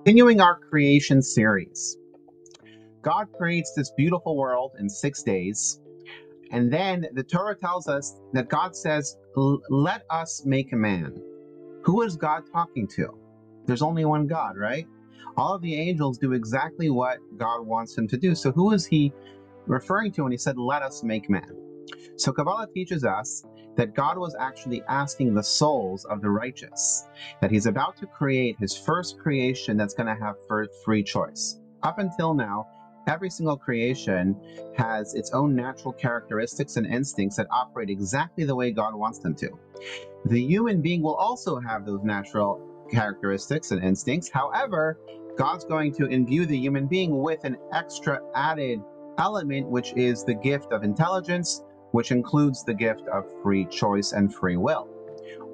Continuing our creation series. God creates this beautiful world in 6 days, and then the Torah tells us that God says, let us make a man. Who is God talking to? There's only one God, right? All of the angels do exactly what God wants them to do. So who is he referring to when he said, let us make man? So Kabbalah teaches us that God was actually asking the souls of the righteous, that he's about to create his first creation that's going to have free choice. Up until now, every single creation has its own natural characteristics and instincts that operate exactly the way God wants them to. The human being will also have those natural characteristics and instincts. However, God's going to imbue the human being with an extra added element, which is the gift of intelligence, which includes the gift of free choice and free will.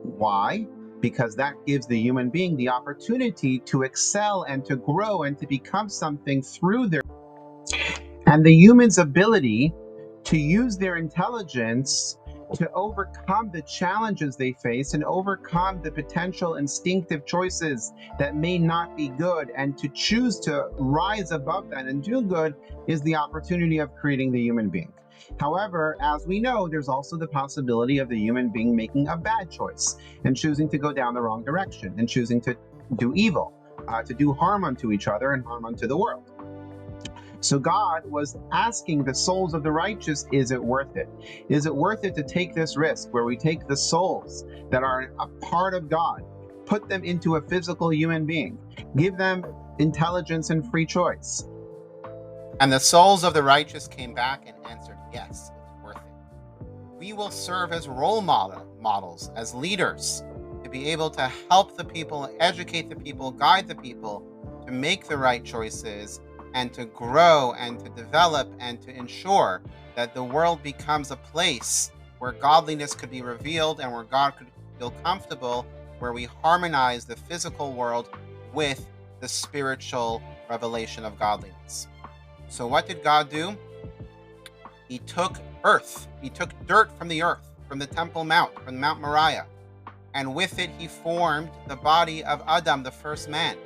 Why? Because that gives the human being the opportunity to excel and to grow and to become something through their... And the human's ability to use their intelligence to overcome the challenges they face and overcome the potential instinctive choices that may not be good, and to choose to rise above that and do good, is the opportunity of creating the human being. However, as we know, there's also the possibility of the human being making a bad choice and choosing to go down the wrong direction and choosing to do evil, to do harm unto each other and harm unto the world. So God was asking the souls of the righteous, is it worth it? Is it worth it to take this risk where we take the souls that are a part of God, put them into a physical human being, give them intelligence and free choice? And the souls of the righteous came back and answered, yes, it's worth it. We will serve as role models, as leaders, to be able to help the people, educate the people, guide the people to make the right choices, and to grow and to develop and to ensure that the world becomes a place where godliness could be revealed and where God could feel comfortable, where we harmonize the physical world with the spiritual revelation of godliness. So what did God do? He took earth. He took dirt from the earth, from the Temple Mount, from Mount Moriah, and with it he formed the body of Adam, the first man.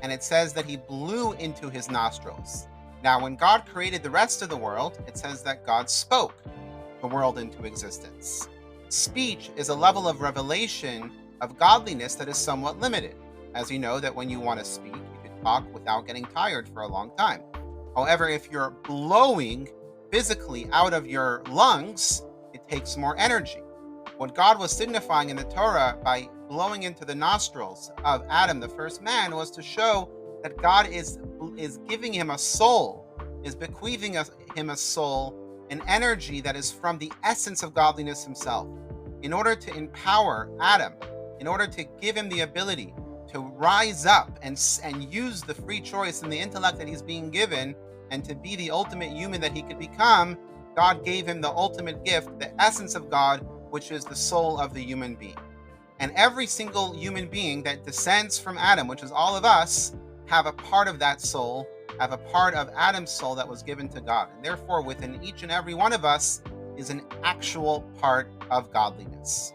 And it says that he blew into his nostrils. Now, when God created the rest of the world, it says that God spoke the world into existence. Speech is a level of revelation of godliness that is somewhat limited. As you know, that when you want to speak, you can talk without getting tired for a long time. However, if you're blowing physically out of your lungs, it takes more energy. What God was signifying in the Torah by blowing into the nostrils of Adam, the first man, was to show that God is giving him a soul, is bequeathing him a soul, an energy that is from the essence of godliness himself, in order to empower Adam, in order to give him the ability to rise up and use the free choice and the intellect that he's being given, and to be the ultimate human that he could become. God gave him the ultimate gift, the essence of God, which is the soul of the human being. And every single human being that descends from Adam, which is all of us, have a part of that soul, have a part of Adam's soul that was given to God. And therefore, within each and every one of us is an actual part of godliness.